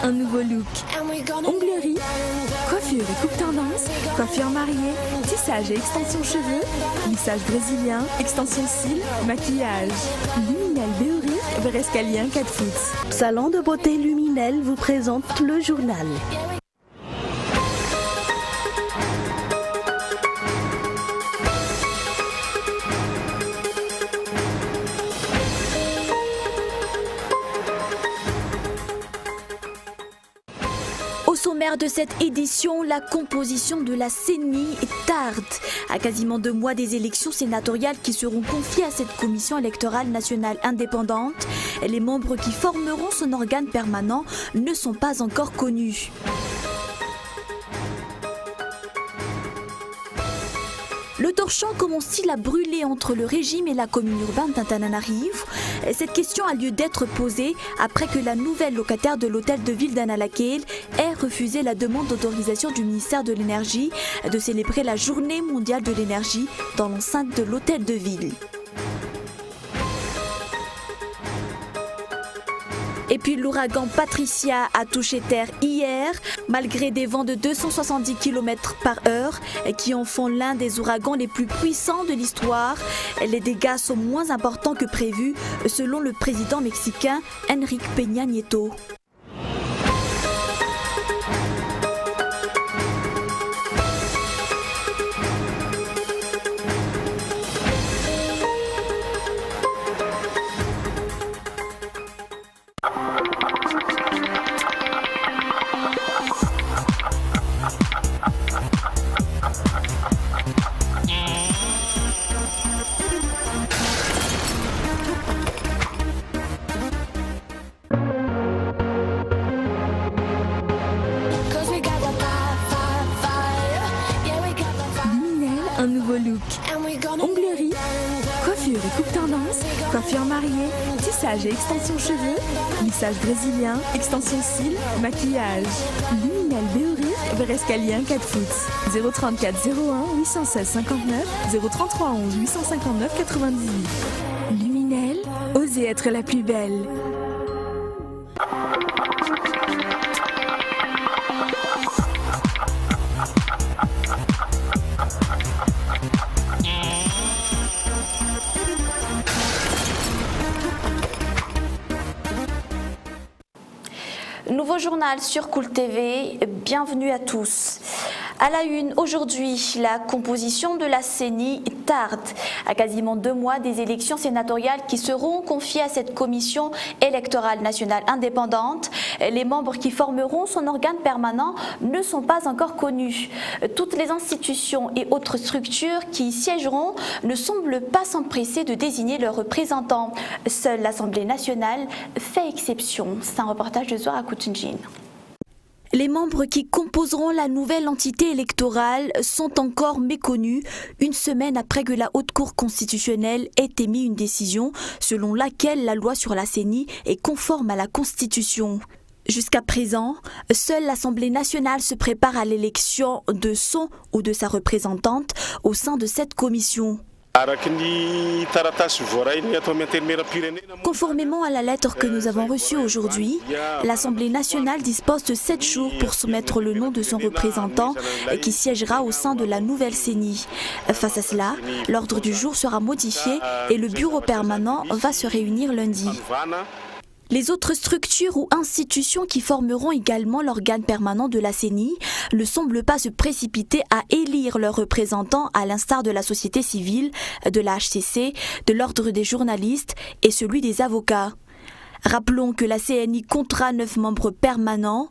un nouveau look. Onglerie, coiffure et coupe tendance, coiffure mariée, tissage et extension cheveux, lissage brésilien, extension cils, maquillage. Luminel Béoric, Verescalien 4 foot. Salon de beauté Luminel vous présente le journal. Au sommaire de cette édition, la composition de la CENI tarde. À quasiment 2 mois des élections sénatoriales qui seront confiées à cette commission électorale nationale indépendante, les membres qui formeront son organe permanent ne sont pas encore connus. Le torchon commence-t-il à brûler entre le régime et la commune urbaine d'Antananarivo? Cette question a lieu d'être posée après que la nouvelle locataire de l'hôtel de ville d'Analakel ait refusé la demande d'autorisation du ministère de l'Énergie de célébrer la Journée mondiale de l'énergie dans l'enceinte de l'hôtel de ville. Et puis l'ouragan Patricia a touché terre hier, malgré des vents de 270 km/h qui en font l'un des ouragans les plus puissants de l'histoire. Les dégâts sont moins importants que prévu, selon le président mexicain Enrique Peña Nieto. Un nouveau look. Onglerie, coiffure et coupe tendance, coiffure mariée, tissage et extension cheveux, lissage brésilien, extension cils, maquillage. Luminel Béoric, Verescalien 4 foot. 034 01 816 59 033 11 859 98. Luminel, osez être la plus belle. Nouveau journal sur Cool TV, bienvenue à tous. À la une, aujourd'hui, la composition de la CENI tarde. À quasiment 2 mois des élections sénatoriales qui seront confiées à cette commission électorale nationale indépendante, les membres qui formeront son organe permanent ne sont pas encore connus. Toutes les institutions et autres structures qui y siégeront ne semblent pas s'empresser de désigner leurs représentants. Seule l'Assemblée nationale fait exception. C'est un reportage de Zohra Koutoundjine. Les membres qui composeront la nouvelle entité électorale sont encore méconnus, une semaine après que la Haute Cour constitutionnelle ait émis une décision selon laquelle la loi sur la CENI est conforme à la Constitution. Jusqu'à présent, seule l'Assemblée nationale se prépare à l'élection de son ou de sa représentante au sein de cette commission. Conformément à la lettre que nous avons reçue aujourd'hui, l'Assemblée nationale dispose de 7 jours pour soumettre le nom de son représentant qui siégera au sein de la nouvelle CENI. Face à cela, l'ordre du jour sera modifié et le bureau permanent va se réunir lundi. Les autres structures ou institutions qui formeront également l'organe permanent de la CENI ne semblent pas se précipiter à élire leurs représentants à l'instar de la société civile, de la HCC, de l'ordre des journalistes et celui des avocats. Rappelons que la CENI comptera 9 membres permanents.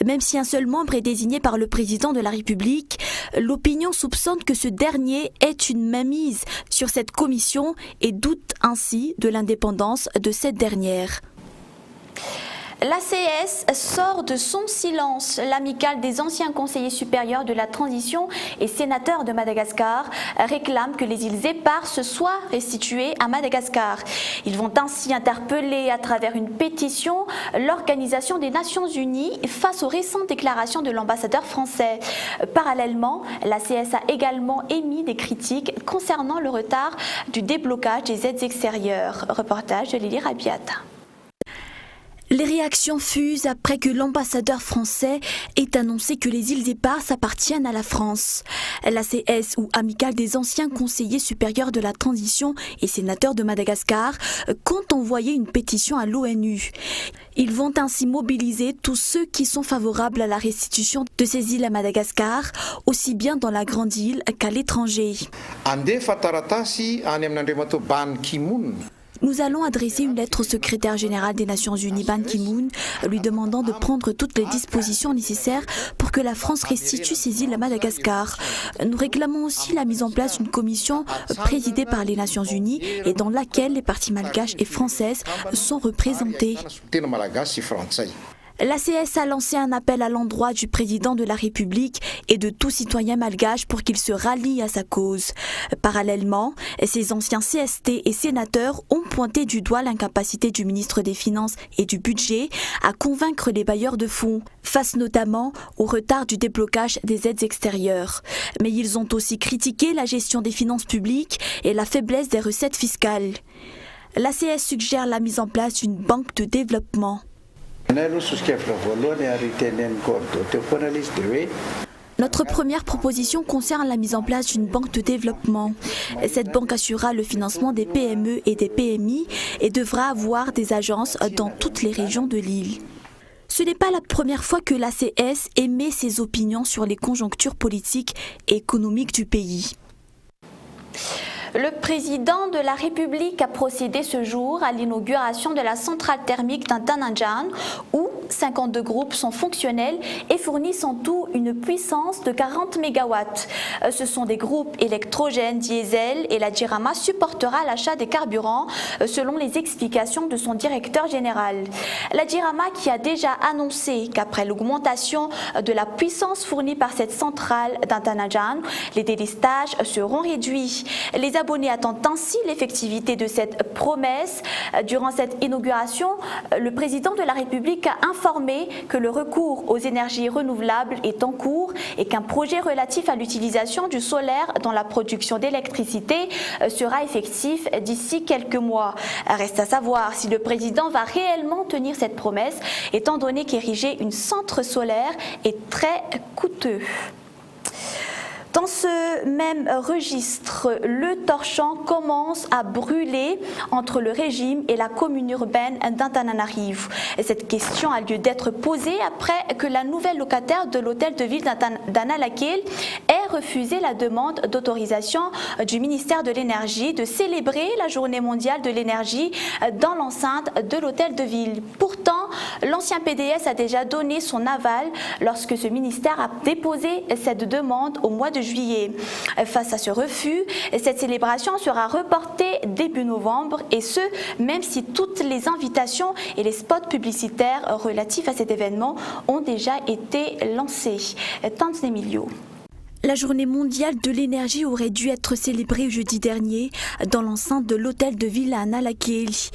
Même si un seul membre est désigné par le président de la République, l'opinion soupçonne que ce dernier ait une mainmise sur cette commission et doute ainsi de l'indépendance de cette dernière. L'ACS sort de son silence. L'amicale des anciens conseillers supérieurs de la transition et sénateurs de Madagascar réclame que les îles éparses soient restituées à Madagascar. Ils vont ainsi interpeller à travers une pétition l'Organisation des Nations Unies face aux récentes déclarations de l'ambassadeur français. Parallèlement, l'ACS a également émis des critiques concernant le retard du déblocage des aides extérieures. Reportage de Lily Rabiata. Les réactions fusent après que l'ambassadeur français ait annoncé que les îles éparses appartiennent à la France. L'ACS, ou Amicale des anciens conseillers supérieurs de la transition et sénateurs de Madagascar, compte envoyer une pétition à l'ONU. Ils vont ainsi mobiliser tous ceux qui sont favorables à la restitution de ces îles à Madagascar, aussi bien dans la grande île qu'à l'étranger. Nous allons adresser une lettre au secrétaire général des Nations Unies, Ban Ki-moon, lui demandant de prendre toutes les dispositions nécessaires pour que la France restitue ces îles à Madagascar. Nous réclamons aussi la mise en place d'une commission présidée par les Nations Unies et dans laquelle les parties malgaches et françaises sont représentées. L'ACS a lancé un appel à l'endroit du président de la République et de tout citoyen malgache pour qu'il se rallie à sa cause. Parallèlement, ces anciens CST et sénateurs ont pointé du doigt l'incapacité du ministre des Finances et du Budget à convaincre les bailleurs de fonds, face notamment au retard du déblocage des aides extérieures. Mais ils ont aussi critiqué la gestion des finances publiques et la faiblesse des recettes fiscales. L'ACS suggère la mise en place d'une banque de développement. Notre première proposition concerne la mise en place d'une banque de développement. Cette banque assurera le financement des PME et des PMI et devra avoir des agences dans toutes les régions de l'île. Ce n'est pas la première fois que l'ACS émet ses opinions sur les conjonctures politiques et économiques du pays. Le président de la République a procédé ce jour à l'inauguration de la centrale thermique d'Antananjan où 52 groupes sont fonctionnels et fournissent en tout une puissance de 40 MW. Ce sont des groupes électrogènes diesel et la Jirama supportera l'achat des carburants selon les explications de son directeur général. La Jirama qui a déjà annoncé qu'après l'augmentation de la puissance fournie par cette centrale d'Antananjan, les délestages seront réduits. Les abonnés attendent ainsi l'effectivité de cette promesse. Durant cette inauguration, le président de la République a informé que le recours aux énergies renouvelables est en cours et qu'un projet relatif à l'utilisation du solaire dans la production d'électricité sera effectif d'ici quelques mois. Reste à savoir si le président va réellement tenir cette promesse, étant donné qu'ériger une centrale solaire est très coûteux. Dans ce même registre, le torchon commence à brûler entre le régime et la commune urbaine d'Antananarivo. Cette question a lieu d'être posée après que la nouvelle locataire de l'hôtel de ville d'Analakil ait refusé la demande d'autorisation du ministère de l'Énergie de célébrer la journée mondiale de l'énergie dans l'enceinte de l'hôtel de ville. Pourtant, l'ancien PDS a déjà donné son aval lorsque ce ministère a déposé cette demande au mois de juillet. Face à ce refus, cette célébration sera reportée début novembre et ce, même si toutes les invitations et les spots publicitaires relatifs à cet événement ont déjà été lancés. Tante Emilio. La journée mondiale de l'énergie aurait dû être célébrée jeudi dernier dans l'enceinte de l'hôtel de ville à Analakelli.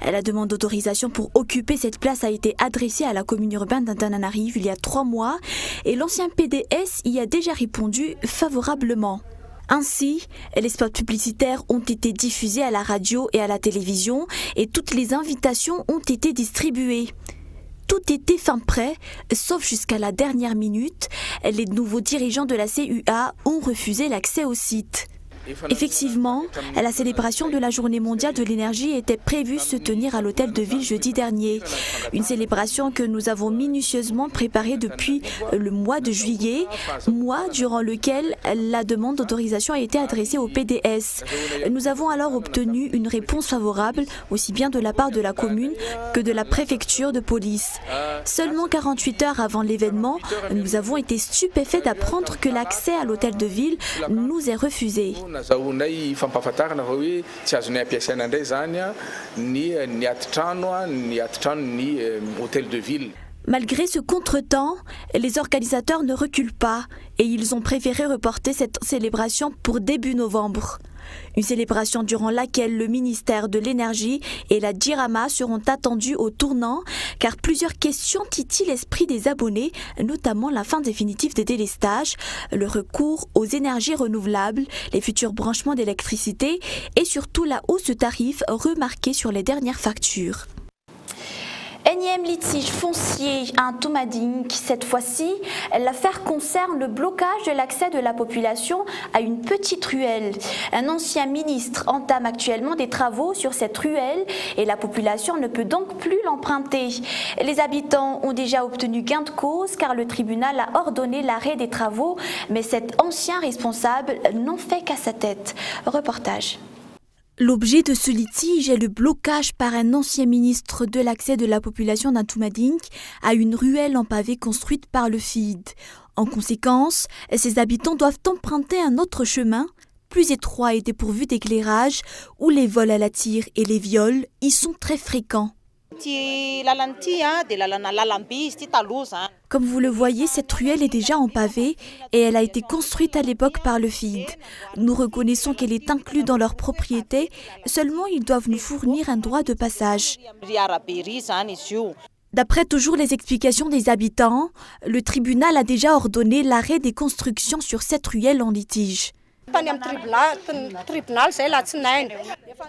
La demande d'autorisation pour occuper cette place a été adressée à la commune urbaine d'Antananarivo il y a 3 mois et l'ancien PDS y a déjà répondu favorablement. Ainsi, les spots publicitaires ont été diffusés à la radio et à la télévision et toutes les invitations ont été distribuées. Tout était fin prêt, sauf jusqu'à la dernière minute. Les nouveaux dirigeants de la CUA ont refusé l'accès au site. Effectivement, la célébration de la journée mondiale de l'énergie était prévue se tenir à l'hôtel de ville jeudi dernier. Une célébration que nous avons minutieusement préparée depuis le mois de juillet, mois durant lequel la demande d'autorisation a été adressée au PDS. Nous avons alors obtenu une réponse favorable, aussi bien de la part de la commune que de la préfecture de police. Seulement 48 heures avant l'événement, nous avons été stupéfaits d'apprendre que l'accès à l'hôtel de ville nous est refusé. Nazahoanay fampahafantarana fa hoe tsy azonay ampiasaina indray zany ny atitrano ny hôtel de ville. Malgré ce contretemps, les organisateurs ne reculent pas et ils ont préféré reporter cette célébration pour début novembre. Une célébration durant laquelle le ministère de l'Énergie et la Jirama seront attendus au tournant car plusieurs questions titillent l'esprit des abonnés, notamment la fin définitive des délestages, le recours aux énergies renouvelables, les futurs branchements d'électricité et surtout la hausse de tarifs remarquée sur les dernières factures. Énième litige foncier à Ntomading. Cette fois-ci, l'affaire concerne le blocage de l'accès de la population à une petite ruelle. Un ancien ministre entame actuellement des travaux sur cette ruelle et la population ne peut donc plus l'emprunter. Les habitants ont déjà obtenu gain de cause car le tribunal a ordonné l'arrêt des travaux, mais cet ancien responsable n'en fait qu'à sa tête. Reportage. L'objet de ce litige est le blocage par un ancien ministre de l'accès de la population d'Ntomading à une ruelle en pavé construite par le FID. En conséquence, ces habitants doivent emprunter un autre chemin, plus étroit et dépourvu d'éclairage, où les vols à la tire et les viols y sont très fréquents. Comme vous le voyez, cette ruelle est déjà en pavé et elle a été construite à l'époque par le FID. Nous reconnaissons qu'elle est inclue dans leur propriété, seulement ils doivent nous fournir un droit de passage. D'après toujours les explications des habitants, le tribunal a déjà ordonné l'arrêt des constructions sur cette ruelle en litige.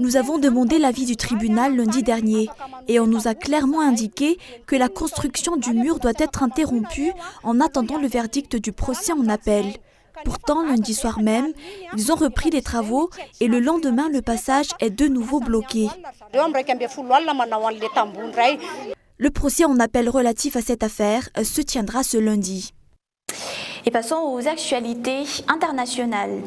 Nous avons demandé l'avis du tribunal lundi dernier et on nous a clairement indiqué que la construction du mur doit être interrompue en attendant le verdict du procès en appel. Pourtant, lundi soir même, ils ont repris les travaux et le lendemain, le passage est de nouveau bloqué. Le procès en appel relatif à cette affaire se tiendra ce lundi. Et passons aux actualités internationales.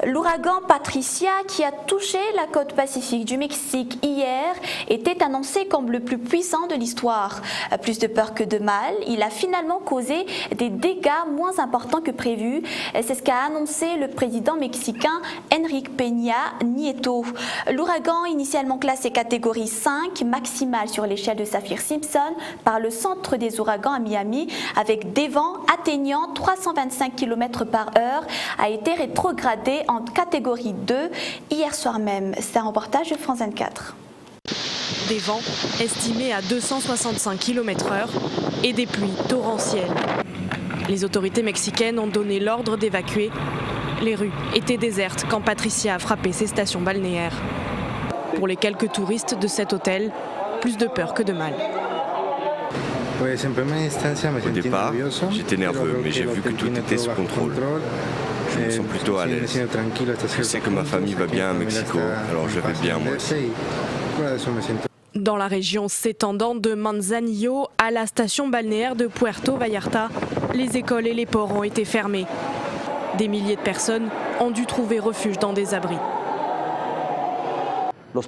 L'ouragan Patricia, qui a touché la côte pacifique du Mexique hier, était annoncé comme le plus puissant de l'histoire. Plus de peur que de mal, il a finalement causé des dégâts moins importants que prévu. C'est ce qu'a annoncé le président mexicain Enrique Peña Nieto. L'ouragan, initialement classé catégorie 5, maximale sur l'échelle de Saffir-Simpson, par le centre des ouragans à Miami, avec des vents atteignant 325 km/h, a été rétrogradé en catégorie 2 hier soir même. C'est un reportage de France 24. Des vents estimés à 265 km/h et des pluies torrentielles. Les autorités mexicaines ont donné l'ordre d'évacuer. Les rues étaient désertes quand Patricia a frappé ces stations balnéaires. Pour les quelques touristes de cet hôtel, plus de peur que de mal. Au départ, j'étais nerveux, mais j'ai vu que tout était sous contrôle. Je me sens plutôt à l'aise. Je sais que ma famille va bien à Mexico, alors je vais bien moi aussi. Dans la région s'étendant de Manzanillo à la station balnéaire de Puerto Vallarta, les écoles et les ports ont été fermés. Des milliers de personnes ont dû trouver refuge dans des abris.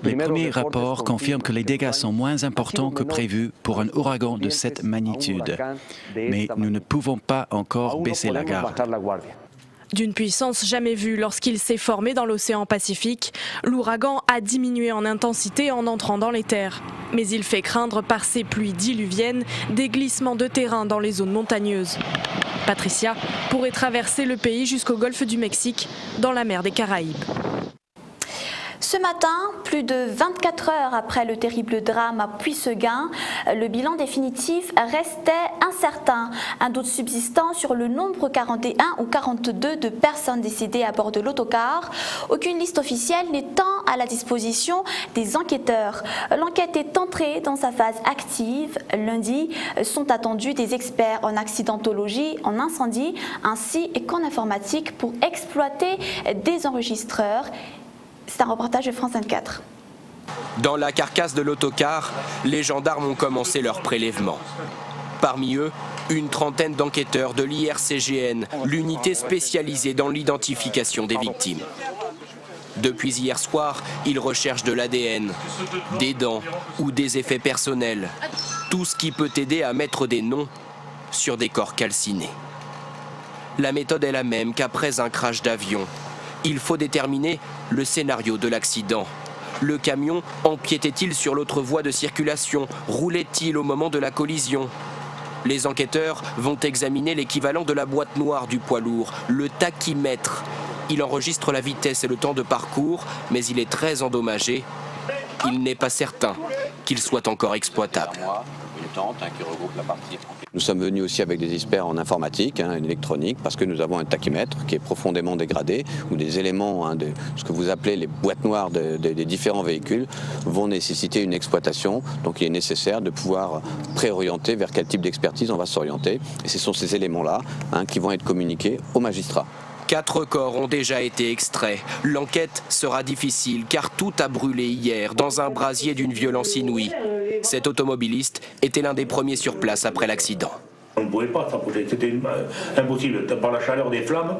Les premiers rapports confirment que les dégâts sont moins importants que prévu pour un ouragan de cette magnitude. Mais nous ne pouvons pas encore baisser la garde. D'une puissance jamais vue lorsqu'il s'est formé dans l'océan Pacifique, l'ouragan a diminué en intensité en entrant dans les terres. Mais il fait craindre par ses pluies diluviennes des glissements de terrain dans les zones montagneuses. Patricia pourrait traverser le pays jusqu'au golfe du Mexique, dans la mer des Caraïbes. Ce matin, plus de 24 heures après le terrible drame à Puisseguin, le bilan définitif restait incertain. Un doute subsistant sur le nombre 41 ou 42 de personnes décédées à bord de l'autocar. Aucune liste officielle n'étant à la disposition des enquêteurs. L'enquête est entrée dans sa phase active. Lundi, sont attendus des experts en accidentologie, en incendie, ainsi qu'en informatique pour exploiter des enregistreurs. C'est un reportage de France 24. Dans la carcasse de l'autocar, les gendarmes ont commencé leur prélèvement. Parmi eux, une trentaine d'enquêteurs de l'IRCGN, l'unité spécialisée dans l'identification des victimes. Depuis hier soir, ils recherchent de l'ADN, des dents ou des effets personnels. Tout ce qui peut aider à mettre des noms sur des corps calcinés. La méthode est la même qu'après un crash d'avion. Il faut déterminer le scénario de l'accident. Le camion empiétait-il sur l'autre voie de circulation? Roulait-il au moment de la collision? Les enquêteurs vont examiner l'équivalent de la boîte noire du poids lourd, le tachymètre. Il enregistre la vitesse et le temps de parcours, mais il est très endommagé. Il n'est pas certain qu'il soit encore exploitable. Nous sommes venus aussi avec des experts en informatique, en électronique, parce que nous avons un tachymètre qui est profondément dégradé, où des éléments de ce que vous appelez les boîtes noires des différents véhicules vont nécessiter une exploitation. Donc il est nécessaire de pouvoir préorienter vers quel type d'expertise on va s'orienter. Et ce sont ces éléments-là qui vont être communiqués aux magistrats. 4 corps ont déjà été extraits. L'enquête sera difficile car tout a brûlé hier dans un brasier d'une violence inouïe. Cet automobiliste était l'un des premiers sur place après l'accident. On ne pouvait pas s'approcher, c'était impossible. Par la chaleur des flammes,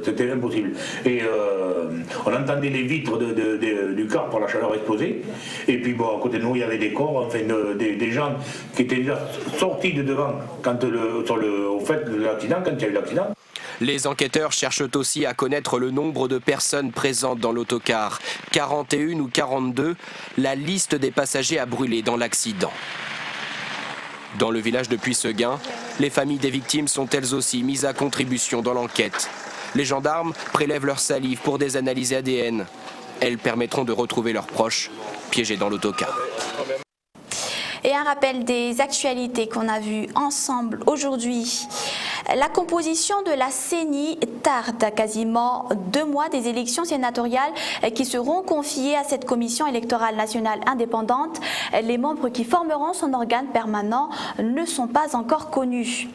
c'était impossible. Et on entendait les vitres du car par la chaleur exploser. Et puis bon, à côté de nous, il y avait des corps, enfin des gens qui étaient déjà sortis de devant au fait de l'accident, quand il y a eu l'accident. Les enquêteurs cherchent aussi à connaître le nombre de personnes présentes dans l'autocar. 41 ou 42, la liste des passagers a brûlé dans l'accident. Dans le village de Puisseguin, les familles des victimes sont elles aussi mises à contribution dans l'enquête. Les gendarmes prélèvent leur salive pour des analyses ADN. Elles permettront de retrouver leurs proches piégés dans l'autocar. Et un rappel des actualités qu'on a vues ensemble aujourd'hui. La composition de la CENI tarde à quasiment 2 mois des élections sénatoriales qui seront confiées à cette commission électorale nationale indépendante. Les membres qui formeront son organe permanent ne sont pas encore connus.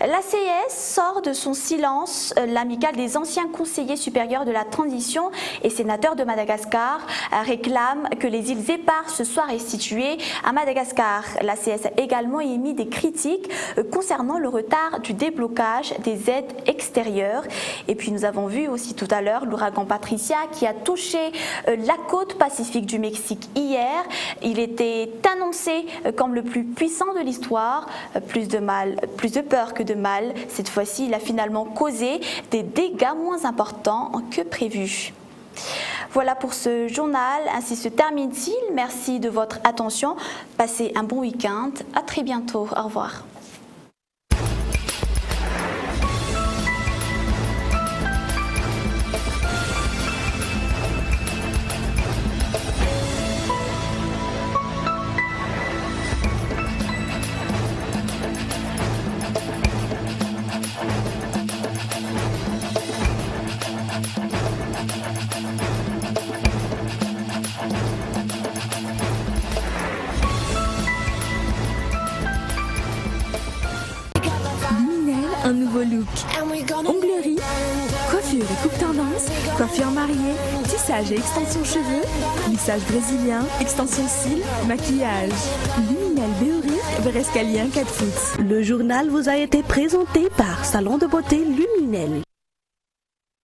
La CES sort de son silence. L'amicale des anciens conseillers supérieurs de la transition et sénateurs de Madagascar réclame que les îles éparses soient restituées à Madagascar. La CES a également émis des critiques concernant le retard du déblocage des aides extérieures. Et puis nous avons vu aussi tout à l'heure l'ouragan Patricia qui a touché la côte pacifique du Mexique hier. Il était annoncé comme le plus puissant de l'histoire. Plus de peur que de mal. Cette fois-ci, il a finalement causé des dégâts moins importants que prévu. Voilà pour ce journal, ainsi se termine-t-il. Merci de votre attention. Passez un bon week-end. À très bientôt. Au revoir. Un nouveau look. Onglerie, coiffure et coupe tendance, coiffure mariée, tissage et extension cheveux, lissage brésilien, extension cils, maquillage. Luminel Béouric, Verescalien 4 foot. Le journal vous a été présenté par Salon de beauté Luminel.